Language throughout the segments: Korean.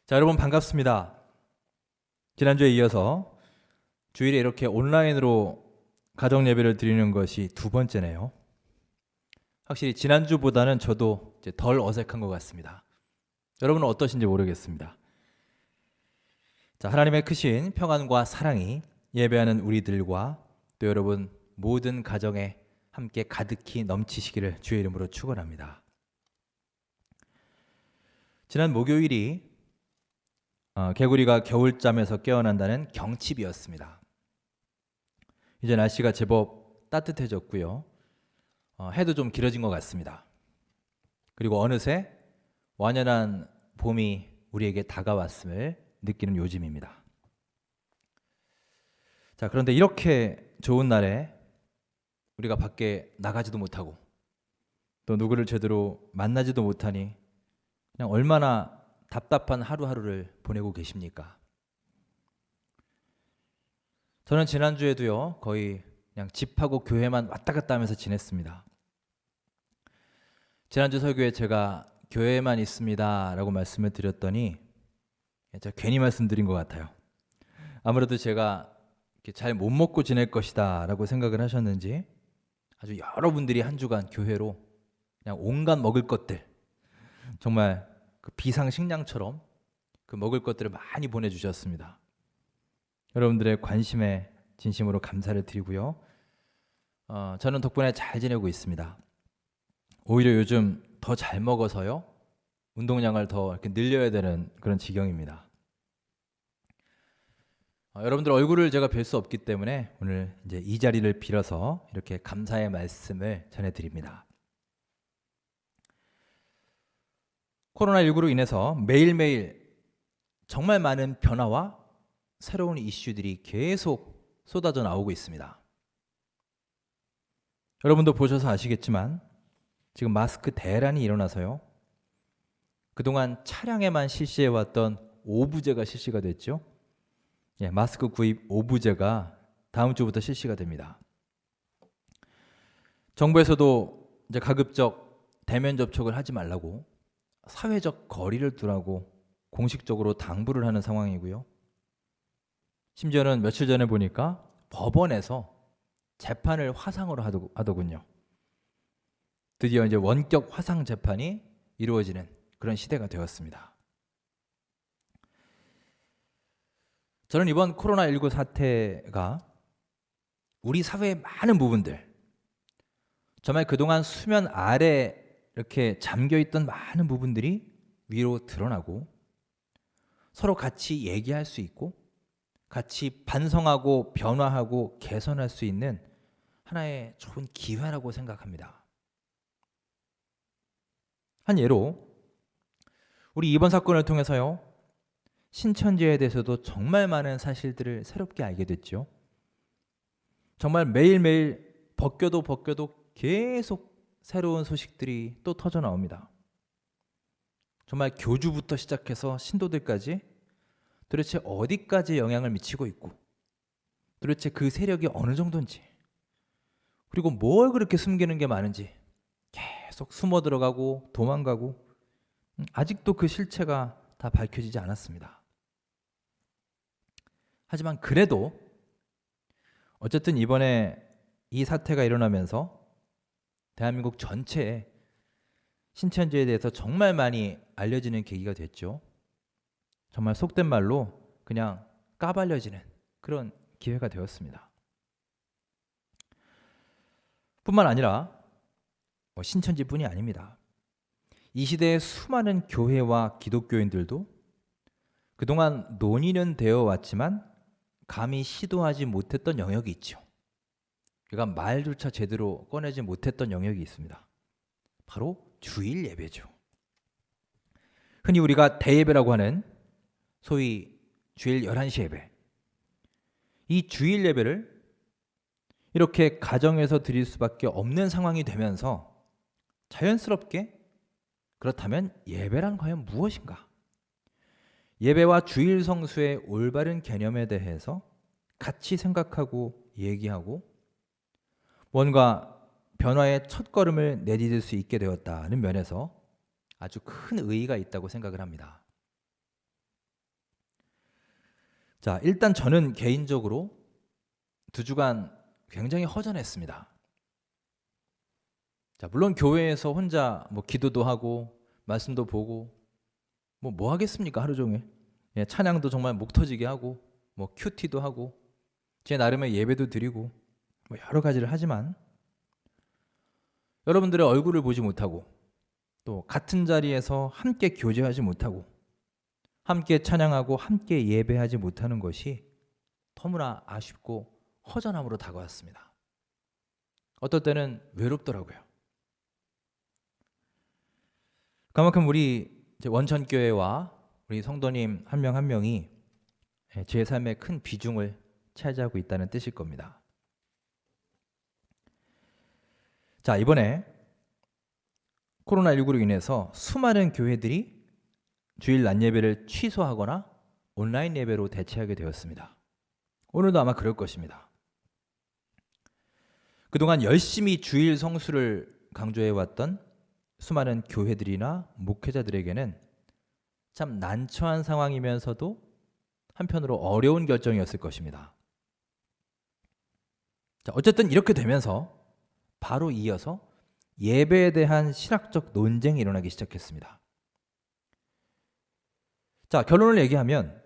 자, 여러분 반갑습니다. 지난주에 이어서 주일에 이렇게 온라인으로 가정 예배를 드리는 것이 두 번째네요. 확실히 지난주보다는 저도 이제 덜 어색한 것 같습니다. 여러분은 어떠신지 모르겠습니다. 자, 하나님의 크신 평안과 사랑이 예배하는 우리들과 또 여러분 모든 가정에 함께 가득히 넘치시기를 주의 이름으로 축원합니다. 지난 목요일이 개구리가 겨울잠에서 깨어난다는 경칩이었습니다. 이제 날씨가 제법 따뜻해졌고요. 해도 좀 길어진 것 같습니다. 그리고 어느새 완연한 봄이 우리에게 다가왔음을 느끼는 요즘입니다. 자, 그런데 이렇게 좋은 날에 우리가 밖에 나가지도 못하고 또 누구를 제대로 만나지도 못하니 그냥 얼마나 답답한 하루하루를 보내고 계십니까? 저는 지난주에도요, 거의 그냥 집하고 교회만 왔다 갔다 하면서 지냈습니다. 지난주 설교에 제가 교회만 있습니다 라고 말씀을 드렸더니 제가 괜히 말씀드린 것 같아요. 아무래도 제가 잘 못 먹고 지낼 것이다 라고 생각을 하셨는지 아주 여러분들이 한 주간 교회로 그냥 온갖 먹을 것들, 정말 그 비상식량처럼 그 먹을 것들을 많이 보내주셨습니다. 여러분들의 관심에 진심으로 감사를 드리고요. 저는 덕분에 잘 지내고 있습니다. 오히려 요즘 더 잘 먹어서요. 운동량을 더 이렇게 늘려야 되는 그런 지경입니다. 여러분들 얼굴을 제가 뵐 수 없기 때문에 오늘 이제 이 자리를 빌어서 이렇게 감사의 말씀을 전해드립니다. 코로나19로 인해서 매일매일 정말 많은 변화와 새로운 이슈들이 계속 쏟아져 나오고 있습니다. 여러분도 보셔서 아시겠지만 지금 마스크 대란이 일어나서요. 그동안 차량에만 실시해왔던 오부제가 실시가 됐죠. 마스크 구입 오부제가 다음 주부터 실시가 됩니다. 정부에서도 이제 가급적 대면 접촉을 하지 말라고 사회적 거리를 두라고 공식적으로 당부를 하는 상황이고요. 심지어는 며칠 전에 보니까 법원에서 재판을 화상으로 하더군요. 드디어 이제 원격 화상 재판이 이루어지는 그런 시대가 되었습니다. 저는 이번 코로나19 사태가 우리 사회의 많은 부분들, 정말 그동안 수면 아래 이렇게 잠겨있던 많은 부분들이 위로 드러나고 서로 같이 얘기할 수 있고 같이 반성하고 변화하고 개선할 수 있는 하나의 좋은 기회라고 생각합니다. 한 예로 우리 이번 사건을 통해서요, 신천지에 대해서도 정말 많은 사실들을 새롭게 알게 됐죠. 정말 매일매일 벗겨도 계속 새로운 소식들이 또 터져 나옵니다. 정말 교주부터 시작해서 신도들까지 도대체 어디까지 영향을 미치고 있고 도대체 그 세력이 어느 정도인지, 그리고 뭘 그렇게 숨기는 게 많은지 계속 숨어 들어가고 도망가고 아직도 그 실체가 다 밝혀지지 않았습니다. 하지만 그래도 어쨌든 이번에 이 사태가 일어나면서 대한민국 전체에 신천지에 대해서 정말 많이 알려지는 계기가 됐죠. 정말 속된 말로 그냥 까발려지는 그런 기회가 되었습니다. 뿐만 아니라 신천지뿐이 아닙니다. 이 시대의 수많은 교회와 기독교인들도 그동안 논의는 되어 왔지만 감히 시도하지 못했던 영역이 있죠. 그러니까 말조차 제대로 꺼내지 못했던 영역이 있습니다. 바로 주일 예배죠. 흔히 우리가 대예배라고 하는 소위 주일 11시 예배, 이 주일 예배를 이렇게 가정에서 드릴 수밖에 없는 상황이 되면서 자연스럽게 그렇다면 예배란 과연 무엇인가? 예배와 주일 성수의 올바른 개념에 대해서 같이 생각하고 얘기하고 뭔가 변화의 첫걸음을 내디딜 수 있게 되었다는 면에서 아주 큰 의의가 있다고 생각을 합니다. 자, 일단 저는 개인적으로 2주간 굉장히 허전했습니다. 자, 물론 교회에서 혼자 기도도 하고 말씀도 보고 뭐 하겠습니까? 하루 종일. 예, 찬양도 정말 목 터지게 하고 큐티도 하고 제 나름의 예배도 드리고 여러 가지를 하지만 여러분들의 얼굴을 보지 못하고 또 같은 자리에서 함께 교제하지 못하고 함께 찬양하고 함께 예배하지 못하는 것이 너무나 아쉽고 허전함으로 다가왔습니다. 어떨 때는 외롭더라고요. 그만큼 우리 원천교회와 우리 성도님 한 명 한 명이 제 삶의 큰 비중을 차지하고 있다는 뜻일 겁니다. 자, 이번에 코로나19로 인해서 수많은 교회들이 주일 낮 예배를 취소하거나 온라인 예배로 대체하게 되었습니다. 오늘도 아마 그럴 것입니다. 그동안 열심히 주일 성수를 강조해왔던 수많은 교회들이나 목회자들에게는 참 난처한 상황이면서도 한편으로 어려운 결정이었을 것입니다. 자, 어쨌든 이렇게 되면서 바로 이어서 예배에 대한 신학적 논쟁이 일어나기 시작했습니다. 자, 결론을 얘기하면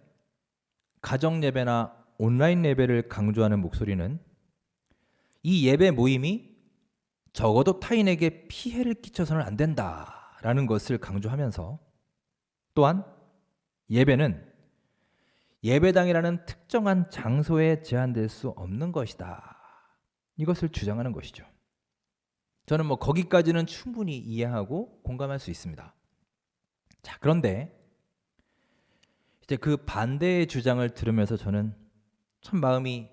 가정 예배나 온라인 예배를 강조하는 목소리는 이 예배 모임이 적어도 타인에게 피해를 끼쳐서는 안 된다라는 것을 강조하면서 또한 예배는 예배당이라는 특정한 장소에 제한될 수 없는 것이다. 이것을 주장하는 것이죠. 저는 거기까지는 충분히 이해하고 공감할 수 있습니다. 자, 그런데 이제 그 반대의 주장을 들으면서 저는 참 마음이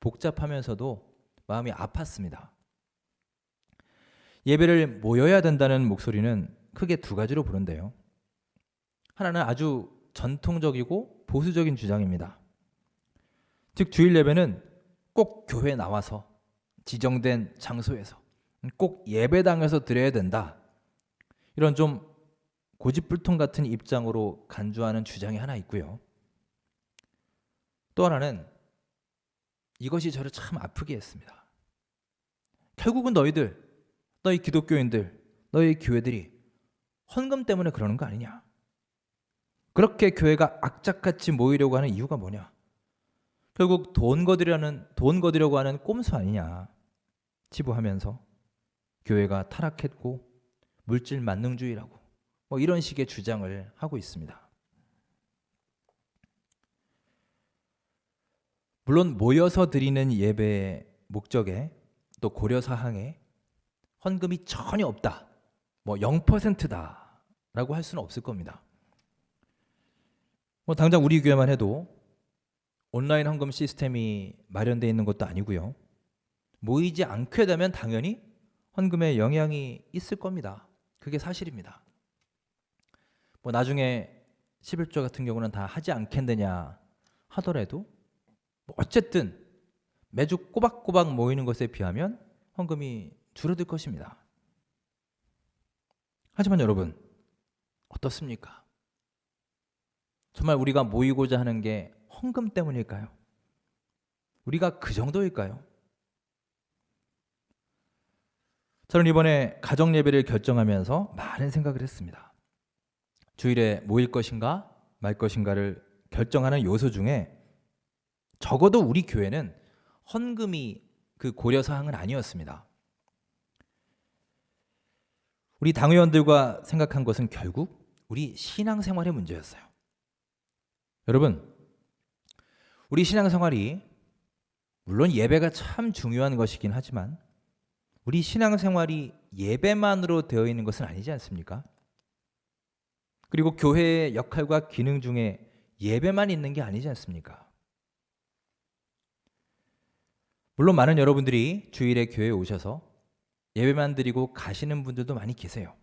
복잡하면서도 마음이 아팠습니다. 예배를 모여야 된다는 목소리는 크게 2가지로 보는데요. 하나는 아주 전통적이고 보수적인 주장입니다. 즉 주일 예배는 꼭 교회에 나와서 지정된 장소에서 꼭 예배당에서 드려야 된다. 이런 좀 고집불통 같은 입장으로 간주하는 주장이 하나 있고요. 또 하나는 이것이 저를 참 아프게 했습니다. 결국은 너희 기독교인들, 너희 교회들이 헌금 때문에 그러는 거 아니냐? 그렇게 교회가 악착같이 모이려고 하는 이유가 뭐냐? 결국 돈 거두려고 하는 꼼수 아니냐? 치부하면서 교회가 타락했고 물질 만능주의라고 이런 식의 주장을 하고 있습니다. 물론 모여서 드리는 예배의 목적에 또 고려사항에 헌금이 전혀 없다, 0%다 라고 할 수는 없을 겁니다. 당장 우리 교회만 해도 온라인 헌금 시스템이 마련되어 있는 것도 아니고요. 모이지 않게 되면 당연히 헌금에 영향이 있을 겁니다. 그게 사실입니다. 나중에 11조 같은 경우는 다 하지 않겠느냐 하더라도 어쨌든 매주 꼬박꼬박 모이는 것에 비하면 헌금이 줄어들 것입니다. 하지만 여러분, 어떻습니까? 정말 우리가 모이고자 하는 게 헌금 때문일까요? 우리가 그 정도일까요? 저는 이번에 가정 예배를 결정하면서 많은 생각을 했습니다. 주일에 모일 것인가 말 것인가를 결정하는 요소 중에 적어도 우리 교회는 헌금이 그 고려사항은 아니었습니다. 우리 당회원들과 생각한 것은 결국 우리 신앙생활의 문제였어요. 여러분, 우리 신앙생활이 물론 예배가 참 중요한 것이긴 하지만 우리 신앙생활이 예배만으로 되어 있는 것은 아니지 않습니까? 그리고 교회의 역할과 기능 중에 예배만 있는 게 아니지 않습니까? 물론 많은 여러분들이 주일에 교회에 오셔서 예배만 드리고 가시는 분들도 많이 계세요.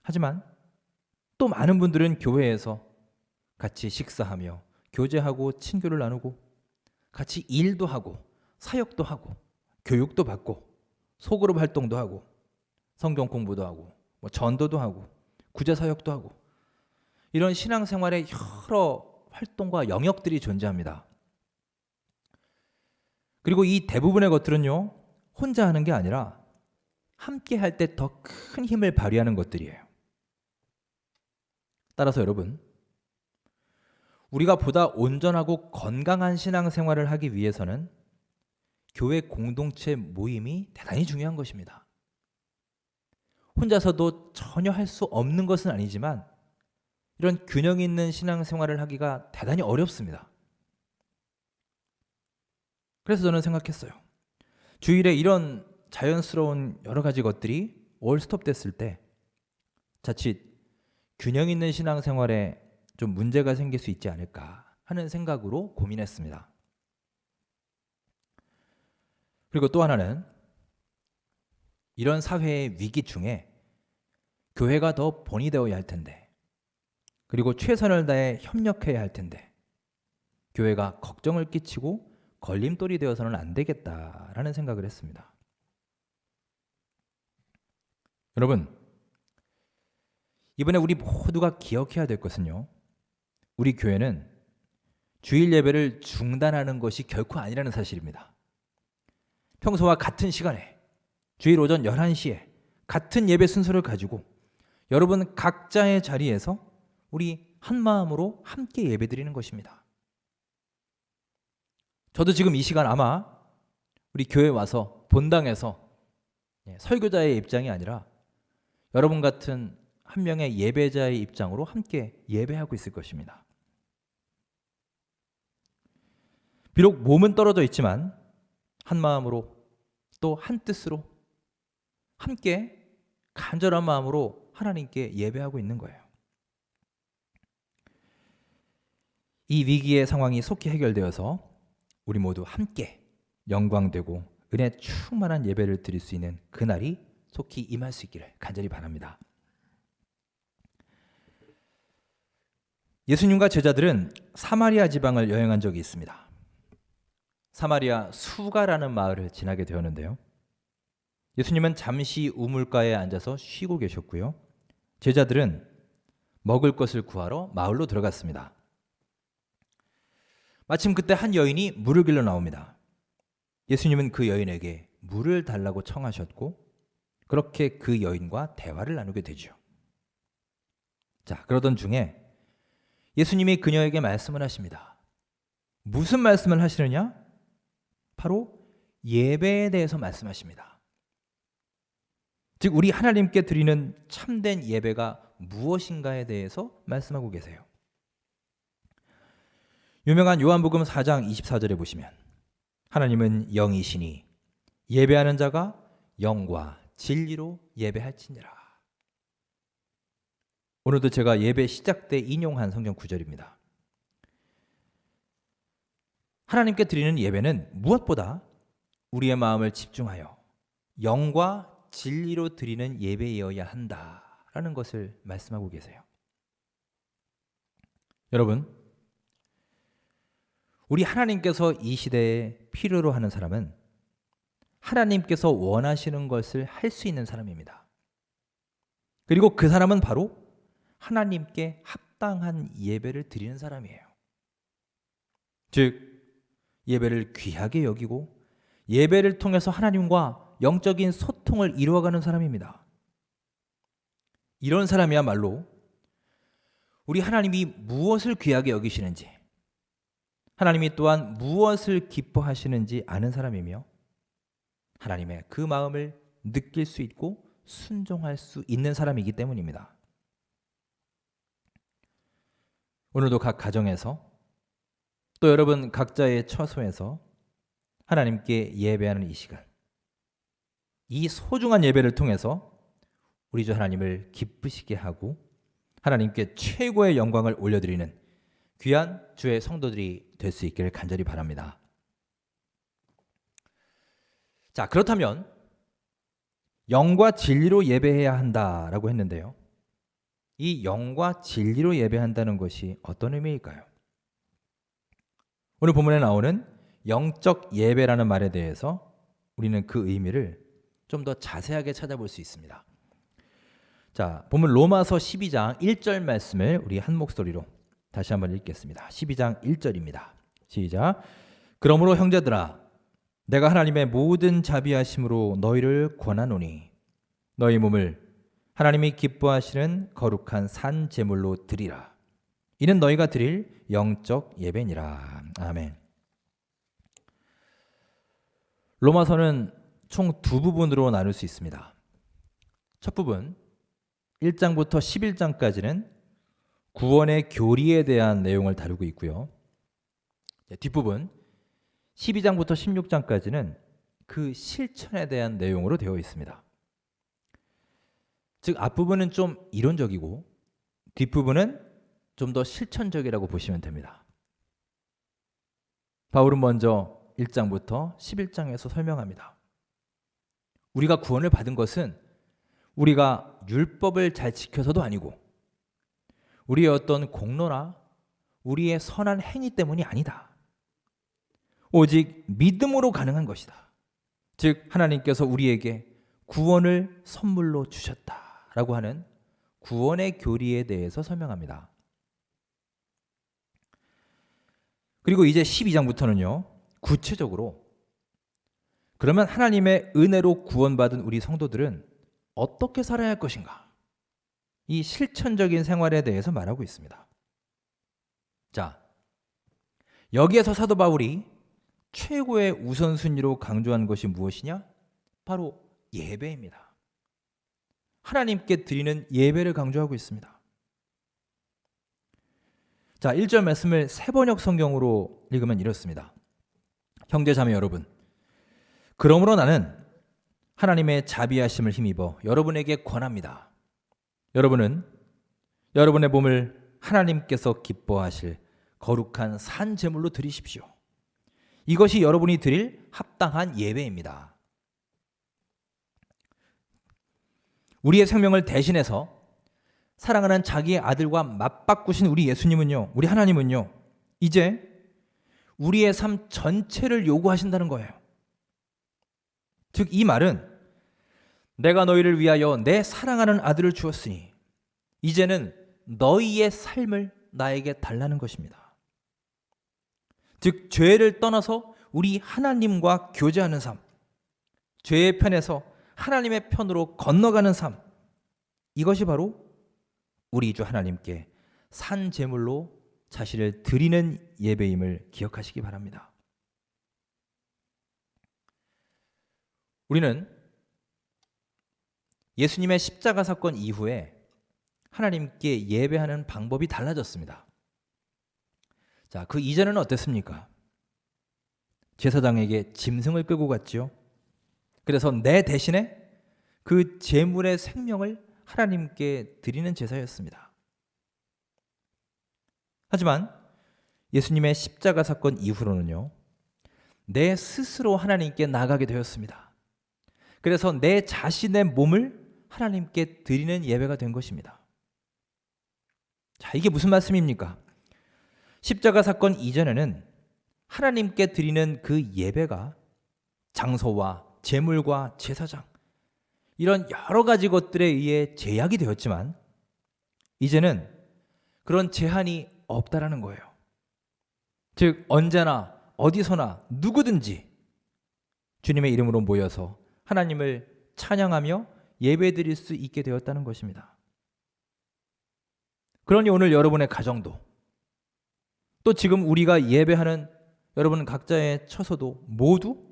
하지만 또 많은 분들은 교회에서 같이 식사하며 교제하고 친교를 나누고 같이 일도 하고 사역도 하고 교육도 받고 소그룹 활동도 하고 성경 공부도 하고 전도도 하고 구제 사역도 하고 이런 신앙생활의 여러 활동과 영역들이 존재합니다. 그리고 이 대부분의 것들은요, 혼자 하는 게 아니라 함께 할 때 더 큰 힘을 발휘하는 것들이에요. 따라서 여러분, 우리가 보다 온전하고 건강한 신앙생활을 하기 위해서는 교회 공동체 모임이 대단히 중요한 것입니다. 혼자서도 전혀 할 수 없는 것은 아니지만 이런 균형 있는 신앙생활을 하기가 대단히 어렵습니다. 그래서 저는 생각했어요. 주일에 이런 자연스러운 여러 가지 것들이 올스톱 됐을 때 자칫 균형 있는 신앙생활에 좀 문제가 생길 수 있지 않을까 하는 생각으로 고민했습니다. 그리고 또 하나는 이런 사회의 위기 중에 교회가 더 본이 되어야 할 텐데, 그리고 최선을 다해 협력해야 할 텐데 교회가 걱정을 끼치고 걸림돌이 되어서는 안 되겠다라는 생각을 했습니다. 여러분, 이번에 우리 모두가 기억해야 될 것은요, 우리 교회는 주일 예배를 중단하는 것이 결코 아니라는 사실입니다. 평소와 같은 시간에 주일 오전 11시에 같은 예배 순서를 가지고 여러분 각자의 자리에서 우리 한 마음으로 함께 예배드리는 것입니다. 저도 지금 이 시간 아마 우리 교회 와서 본당에서 설교자의 입장이 아니라 여러분 같은 한 명의 예배자의 입장으로 함께 예배하고 있을 것입니다. 비록 몸은 떨어져 있지만 한 마음으로 또 한 뜻으로 함께 간절한 마음으로 하나님께 예배하고 있는 거예요. 이 위기의 상황이 속히 해결되어서 우리 모두 함께 영광되고 은혜 충만한 예배를 드릴 수 있는 그날이 속히 임할 수 있기를 간절히 바랍니다. 예수님과 제자들은 사마리아 지방을 여행한 적이 있습니다. 사마리아 수가라는 마을을 지나게 되었는데요. 예수님은 잠시 우물가에 앉아서 쉬고 계셨고요. 제자들은 먹을 것을 구하러 마을로 들어갔습니다. 마침 그때 한 여인이 물을 길러 나옵니다. 예수님은 그 여인에게 물을 달라고 청하셨고 그렇게 그 여인과 대화를 나누게 되죠. 자, 그러던 중에 예수님이 그녀에게 말씀을 하십니다. 무슨 말씀을 하시느냐? 바로 예배에 대해서 말씀하십니다. 즉 우리 하나님께 드리는 참된 예배가 무엇인가에 대해서 말씀하고 계세요. 유명한 요한복음 4장 24절에 보시면 하나님은 영이시니 예배하는 자가 영과 진리로 예배할지니라. 오늘도 제가 예배 시작 때 인용한 성경 구절입니다. 하나님께 드리는 예배는 무엇보다 우리의 마음을 집중하여 영과 진리로 드리는 예배여야 한다라는 것을 말씀하고 계세요. 여러분, 우리 하나님께서 이 시대에 필요로 하는 사람은 하나님께서 원하시는 것을 할 수 있는 사람입니다. 그리고 그 사람은 바로 하나님께 합당한 예배를 드리는 사람이에요. 즉 예배를 귀하게 여기고 예배를 통해서 하나님과 영적인 소통을 이루어가는 사람입니다. 이런 사람이야말로 우리 하나님이 무엇을 귀하게 여기시는지, 하나님이 또한 무엇을 기뻐하시는지 아는 사람이며 하나님의 그 마음을 느낄 수 있고 순종할 수 있는 사람이기 때문입니다. 오늘도 각 가정에서 또 여러분 각자의 처소에서 하나님께 예배하는 이 시간, 이 소중한 예배를 통해서 우리 주 하나님을 기쁘시게 하고 하나님께 최고의 영광을 올려드리는 귀한 주의 성도들이 될 수 있기를 간절히 바랍니다. 자, 그렇다면 영과 진리로 예배해야 한다라고 했는데요. 이 영과 진리로 예배한다는 것이 어떤 의미일까요? 오늘 본문에 나오는 영적 예배라는 말에 대해서 우리는 그 의미를 좀 더 자세하게 찾아볼 수 있습니다. 자, 본문 로마서 12장 1절 말씀을 우리 한 목소리로 다시 한번 읽겠습니다. 12장 1절입니다. 시작. 그러므로 형제들아 내가 하나님의 모든 자비하심으로 너희를 권하노니 너희 몸을 하나님이 기뻐하시는 거룩한 산 제물로 드리라. 이는 너희가 드릴 영적 예배니라. 아멘. 로마서는 총 두 부분으로 나눌 수 있습니다. 첫 부분 1장부터 11장까지는 구원의 교리에 대한 내용을 다루고 있고요. 뒷부분 12장부터 16장까지는 그 실천에 대한 내용으로 되어 있습니다. 즉 앞부분은 좀 이론적이고 뒷부분은 좀 더 실천적이라고 보시면 됩니다. 바울은 먼저 1장부터 11장에서 설명합니다. 우리가 구원을 받은 것은 우리가 율법을 잘 지켜서도 아니고 우리의 어떤 공로나 우리의 선한 행위 때문이 아니다. 오직 믿음으로 가능한 것이다. 즉 하나님께서 우리에게 구원을 선물로 주셨다라고 하는 구원의 교리에 대해서 설명합니다. 그리고 이제 12장부터는요. 구체적으로 그러면 하나님의 은혜로 구원받은 우리 성도들은 어떻게 살아야 할 것인가? 이 실천적인 생활에 대해서 말하고 있습니다. 자, 여기에서 사도 바울이 최고의 우선순위로 강조한 것이 무엇이냐? 바로 예배입니다. 하나님께 드리는 예배를 강조하고 있습니다. 자, 1절 말씀을 세번역 성경으로 읽으면 이렇습니다. 형제자매 여러분, 그러므로 나는 하나님의 자비하심을 힘입어 여러분에게 권합니다. 여러분은 여러분의 몸을 하나님께서 기뻐하실 거룩한 산 제물로 드리십시오. 이것이 여러분이 드릴 합당한 예배입니다. 우리의 생명을 대신해서 사랑하는 자기의 아들과 맞바꾸신 우리 예수님은요, 우리 하나님은요, 이제 우리의 삶 전체를 요구하신다는 거예요. 즉 이 말은 내가 너희를 위하여 내 사랑하는 아들을 주었으니 이제는 너희의 삶을 나에게 달라는 것입니다. 즉 죄를 떠나서 우리 하나님과 교제하는 삶, 죄의 편에서 하나님의 편으로 건너가는 삶, 이것이 바로 우리 주 하나님께 산 제물로 자신을 드리는 예배임을 기억하시기 바랍니다. 우리는 예수님의 십자가 사건 이후에 하나님께 예배하는 방법이 달라졌습니다. 자, 그 이전에는 어땠습니까? 제사장에게 짐승을 끌고 갔지요. 그래서 내 대신에 그 제물의 생명을 하나님께 드리는 제사였습니다. 하지만 예수님의 십자가 사건 이후로는요, 내 스스로 하나님께 나가게 되었습니다. 그래서 내 자신의 몸을 하나님께 드리는 예배가 된 것입니다. 자, 이게 무슨 말씀입니까? 십자가 사건 이전에는 하나님께 드리는 그 예배가 장소와 제물과 제사장, 이런 여러 가지 것들에 의해 제약이 되었지만 이제는 그런 제한이 없다라는 거예요. 즉 언제나 어디서나 누구든지 주님의 이름으로 모여서 하나님을 찬양하며 예배드릴 수 있게 되었다는 것입니다. 그러니 오늘 여러분의 가정도 또 지금 우리가 예배하는 여러분 각자의 처소도 모두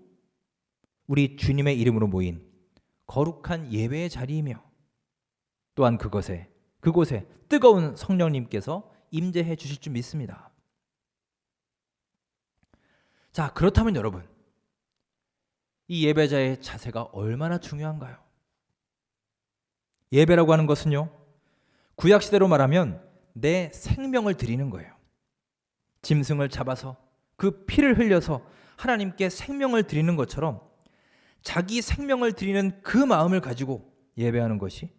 우리 주님의 이름으로 모인 거룩한 예배의 자리이며 또한 그곳에 뜨거운 성령님께서 임재해 주실 줄 믿습니다. 자, 그렇다면 여러분, 이 예배자의 자세가 얼마나 중요한가요? 예배라고 하는 것은요, 구약시대로 말하면 내 생명을 드리는 거예요. 짐승을 잡아서 그 피를 흘려서 하나님께 생명을 드리는 것처럼 자기 생명을 드리는 그 마음을 가지고 예배하는 것이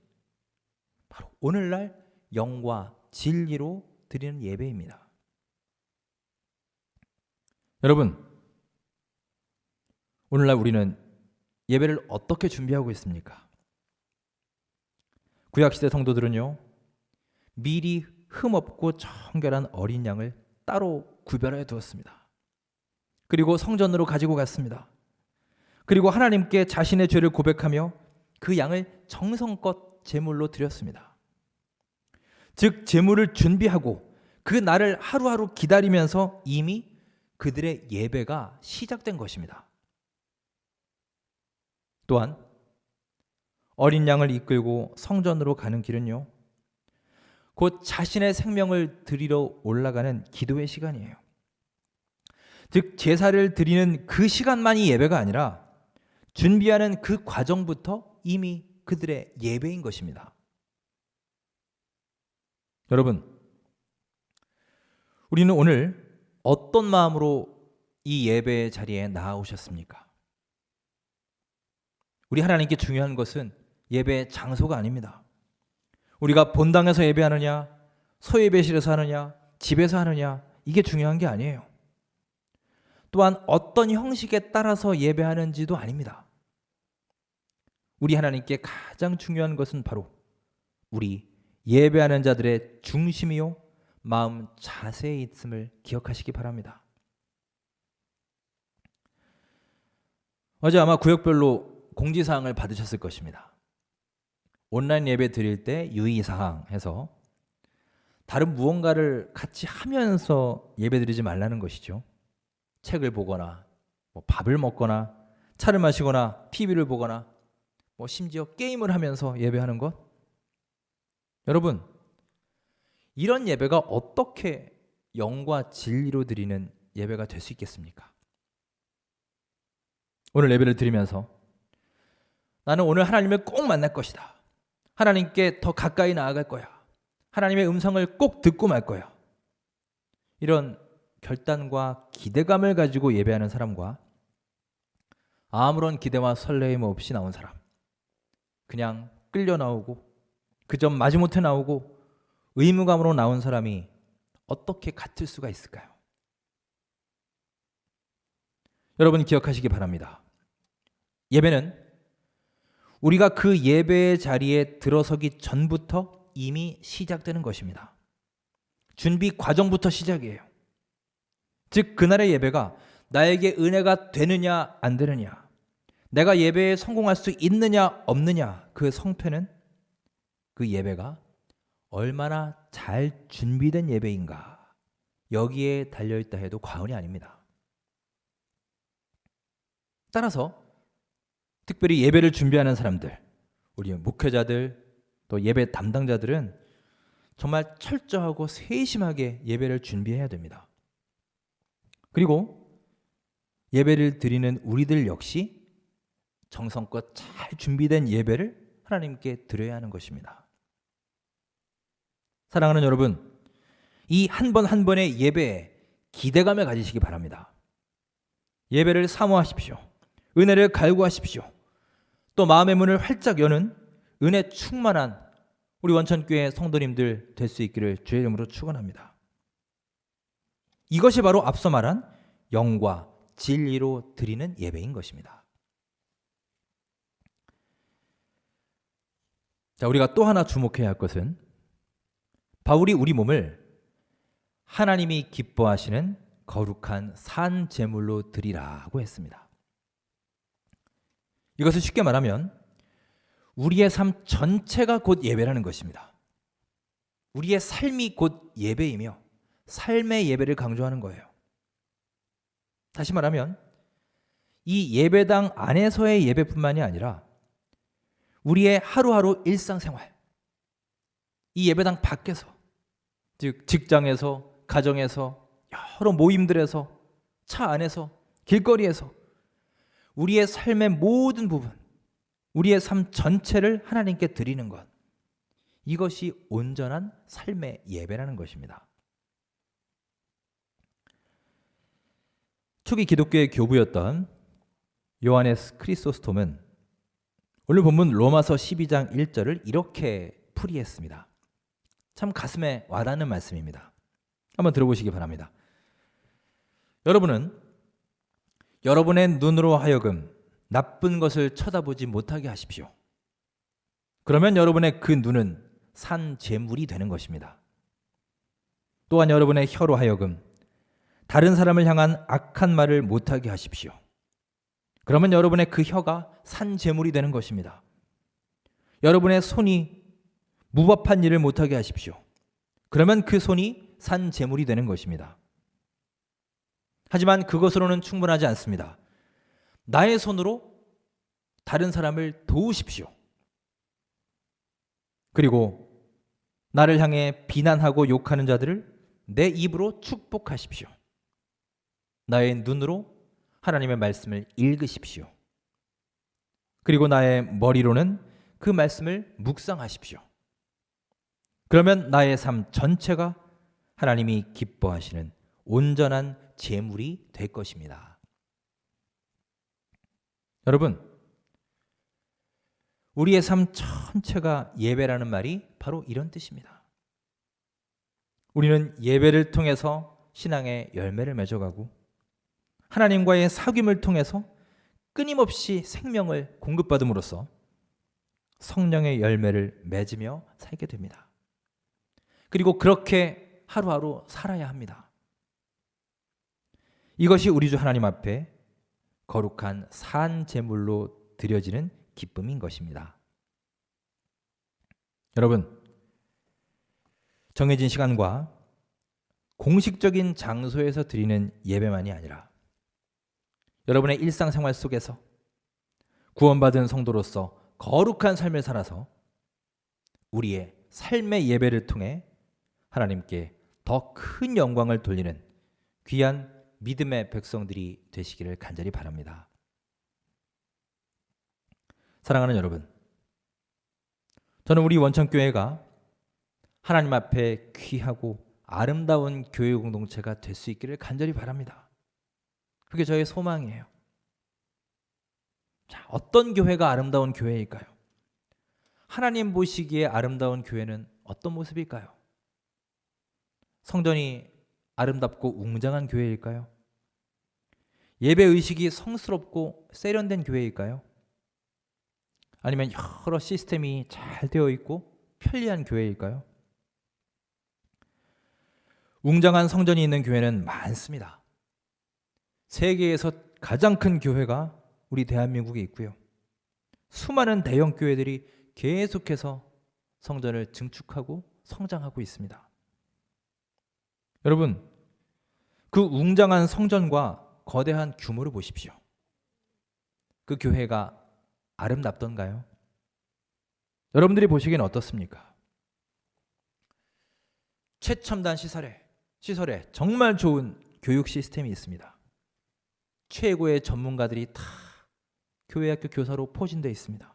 바로 오늘날 영과 진리로 드리는 예배입니다. 여러분, 오늘날 우리는 예배를 어떻게 준비하고 있습니까? 구약시대 성도들은요, 미리 흠없고 정결한 어린 양을 따로 구별해 두었습니다. 그리고 성전으로 가지고 갔습니다. 그리고 하나님께 자신의 죄를 고백하며 그 양을 정성껏 제물로 드렸습니다. 즉 제물을 준비하고 그 날을 하루하루 기다리면서 이미 그들의 예배가 시작된 것입니다. 또한 어린 양을 이끌고 성전으로 가는 길은요, 곧 자신의 생명을 드리러 올라가는 기도의 시간이에요. 즉 제사를 드리는 그 시간만이 예배가 아니라 준비하는 그 과정부터 이미 그들의 예배인 것입니다. 여러분, 우리는 오늘 어떤 마음으로 이 예배의 자리에 나아오셨습니까? 우리 하나님께 중요한 것은 예배의 장소가 아닙니다. 우리가 본당에서 예배하느냐, 소예배실에서 하느냐, 집에서 하느냐, 이게 중요한 게 아니에요. 또한 어떤 형식에 따라서 예배하는지도 아닙니다. 우리 하나님께 가장 중요한 것은 바로 우리 예배하는 자들의 중심이요 마음 자세에 있음을 기억하시기 바랍니다. 어제 아마 구역별로 공지사항을 받으셨을 것입니다. 온라인 예배 드릴 때 유의사항 해서 다른 무언가를 같이 하면서 예배 드리지 말라는 것이죠. 책을 보거나 밥을 먹거나 차를 마시거나 TV를 보거나 심지어 게임을 하면서 예배하는 것. 여러분, 이런 예배가 어떻게 영과 진리로 드리는 예배가 될 수 있겠습니까? 오늘 예배를 드리면서 나는 오늘 하나님을 꼭 만날 것이다. 하나님께 더 가까이 나아갈 거야. 하나님의 음성을 꼭 듣고 말 거야. 이런 결단과 기대감을 가지고 예배하는 사람과 아무런 기대와 설레임 없이 나온 사람, 그냥 끌려 나오고 그저 마지못해 나오고 의무감으로 나온 사람이 어떻게 같을 수가 있을까요? 여러분 기억하시기 바랍니다. 예배는 우리가 그 예배의 자리에 들어서기 전부터 이미 시작되는 것입니다. 준비 과정부터 시작이에요. 즉 그날의 예배가 나에게 은혜가 되느냐 안 되느냐, 내가 예배에 성공할 수 있느냐 없느냐, 그 성패는 그 예배가 얼마나 잘 준비된 예배인가, 여기에 달려있다 해도 과언이 아닙니다. 따라서 특별히 예배를 준비하는 사람들, 우리 목회자들, 또 예배 담당자들은 정말 철저하고 세심하게 예배를 준비해야 됩니다. 그리고 예배를 드리는 우리들 역시 정성껏 잘 준비된 예배를 하나님께 드려야 하는 것입니다. 사랑하는 여러분, 이 한 번 한 번의 예배에 기대감을 가지시기 바랍니다. 예배를 사모하십시오. 은혜를 갈구하십시오. 또 마음의 문을 활짝 여는 은혜 충만한 우리 원천교회 성도님들 될 수 있기를 주의 이름으로 축원합니다. 이것이 바로 앞서 말한 영과 진리로 드리는 예배인 것입니다. 자, 우리가 또 하나 주목해야 할 것은 바울이 우리 몸을 하나님이 기뻐하시는 거룩한 산 제물로 드리라고 했습니다. 이것을 쉽게 말하면 우리의 삶 전체가 곧 예배라는 것입니다. 우리의 삶이 곧 예배이며 삶의 예배를 강조하는 거예요. 다시 말하면 이 예배당 안에서의 예배뿐만이 아니라 우리의 하루하루 일상생활, 이 예배당 밖에서, 즉 직장에서, 가정에서, 여러 모임들에서, 차 안에서, 길거리에서 우리의 삶의 모든 부분, 우리의 삶 전체를 하나님께 드리는 것, 이것이 온전한 삶의 예배라는 것입니다. 초기 기독교의 교부였던 요하네스 크리소스톰은 오늘 본문 로마서 12장 1절을 이렇게 풀이했습니다. 참 가슴에 와닿는 말씀입니다. 한번 들어보시기 바랍니다. 여러분은 여러분의 눈으로 하여금 나쁜 것을 쳐다보지 못하게 하십시오. 그러면 여러분의 그 눈은 산 제물이 되는 것입니다. 또한 여러분의 혀로 하여금 다른 사람을 향한 악한 말을 못하게 하십시오. 그러면 여러분의 그 혀가 산 제물이 되는 것입니다. 여러분의 손이 무법한 일을 못하게 하십시오. 그러면 그 손이 산 제물이 되는 것입니다. 하지만 그것으로는 충분하지 않습니다. 나의 손으로 다른 사람을 도우십시오. 그리고 나를 향해 비난하고 욕하는 자들을 내 입으로 축복하십시오. 나의 눈으로 하나님의 말씀을 읽으십시오. 그리고 나의 머리로는 그 말씀을 묵상하십시오. 그러면 나의 삶 전체가 하나님이 기뻐하시는 온전한 제물이 될 것입니다. 여러분, 우리의 삶 전체가 예배라는 말이 바로 이런 뜻입니다. 우리는 예배를 통해서 신앙의 열매를 맺어가고 하나님과의 사귐을 통해서 끊임없이 생명을 공급받음으로써 성령의 열매를 맺으며 살게 됩니다. 그리고 그렇게 하루하루 살아야 합니다. 이것이 우리 주 하나님 앞에 거룩한 산 제물로 드려지는 기쁨인 것입니다. 여러분, 정해진 시간과 공식적인 장소에서 드리는 예배만이 아니라 여러분의 일상생활 속에서 구원받은 성도로서 거룩한 삶을 살아서 우리의 삶의 예배를 통해 하나님께 더 큰 영광을 돌리는 귀한 믿음의 백성들이 되시기를 간절히 바랍니다. 사랑하는 여러분, 저는 우리 원천교회가 하나님 앞에 귀하고 아름다운 교회 공동체가 될 수 있기를 간절히 바랍니다. 그게 저의 소망이에요. 자, 어떤 교회가 아름다운 교회일까요? 하나님 보시기에 아름다운 교회는 어떤 모습일까요? 성전이 아름답고 웅장한 교회일까요? 예배 의식이 성스럽고 세련된 교회일까요? 아니면 여러 시스템이 잘 되어 있고 편리한 교회일까요? 웅장한 성전이 있는 교회는 많습니다. 세계에서 가장 큰 교회가 우리 대한민국에 있고요. 수많은 대형 교회들이 계속해서 성전을 증축하고 성장하고 있습니다. 여러분, 그 웅장한 성전과 거대한 규모를 보십시오. 그 교회가 아름답던가요? 여러분들이 보시기엔 어떻습니까? 최첨단 시설에 정말 좋은 교육 시스템이 있습니다. 최고의 전문가들이 다 교회학교 교사로 포진되어 있습니다.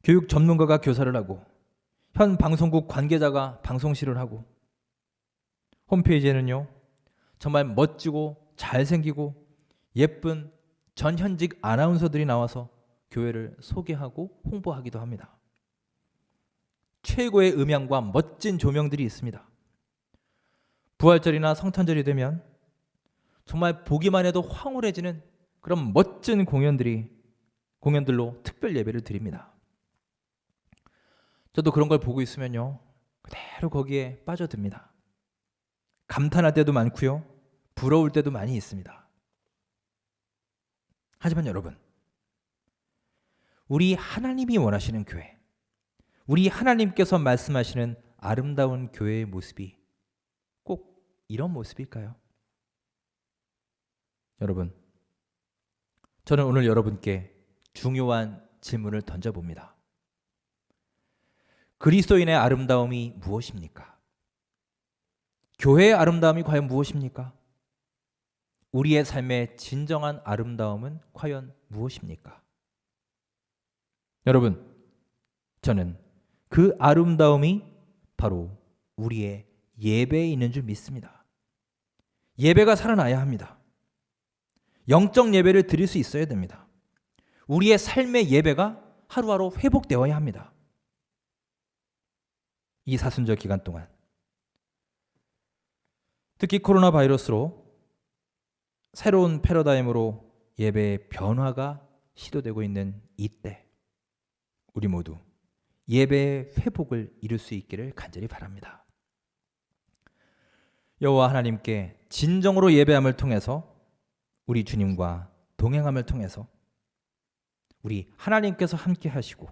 교육 전문가가 교사를 하고 현 방송국 관계자가 방송실을 하고 홈페이지에는요 정말 멋지고 잘생기고 예쁜 전현직 아나운서들이 나와서 교회를 소개하고 홍보하기도 합니다. 최고의 음향과 멋진 조명들이 있습니다. 부활절이나 성탄절이 되면 정말 보기만 해도 황홀해지는 그런 멋진 공연들로 특별 예배를 드립니다. 저도 그런 걸 보고 있으면요 그대로 거기에 빠져듭니다. 감탄할 때도 많고요 부러울 때도 많이 있습니다. 하지만 여러분, 우리 하나님이 원하시는 교회, 우리 하나님께서 말씀하시는 아름다운 교회의 모습이 꼭 이런 모습일까요? 여러분, 저는 오늘 여러분께 중요한 질문을 던져봅니다. 그리스도인의 아름다움이 무엇입니까? 교회의 아름다움이 과연 무엇입니까? 우리의 삶의 진정한 아름다움은 과연 무엇입니까? 여러분, 저는 그 아름다움이 바로 우리의 예배에 있는 줄 믿습니다. 예배가 살아나야 합니다. 영적 예배를 드릴 수 있어야 됩니다. 우리의 삶의 예배가 하루하루 회복되어야 합니다. 이 사순절 기간 동안 특히 코로나 바이러스로 새로운 패러다임으로 예배의 변화가 시도되고 있는 이때 우리 모두 예배의 회복을 이룰 수 있기를 간절히 바랍니다. 여호와 하나님께 진정으로 예배함을 통해서 우리 주님과 동행함을 통해서 우리 하나님께서 함께 하시고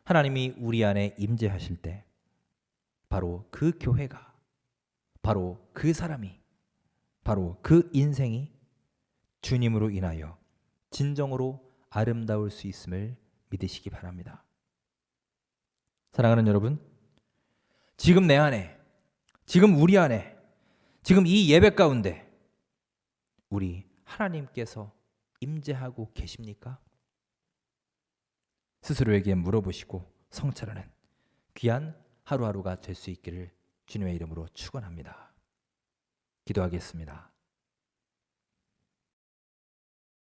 하나님이 우리 안에 임재하실 때 바로 그 교회가, 바로 그 사람이, 바로 그 인생이 주님으로 인하여 진정으로 아름다울 수 있음을 믿으시기 바랍니다. 사랑하는 여러분, 지금 내 안에, 지금 우리 안에, 지금 이 예배 가운데 우리 하나님께서 임재하고 계십니까? 스스로에게 물어보시고 성찰하는 귀한 하루하루가 될 수 있기를 주님의 이름으로 축원합니다. 기도하겠습니다.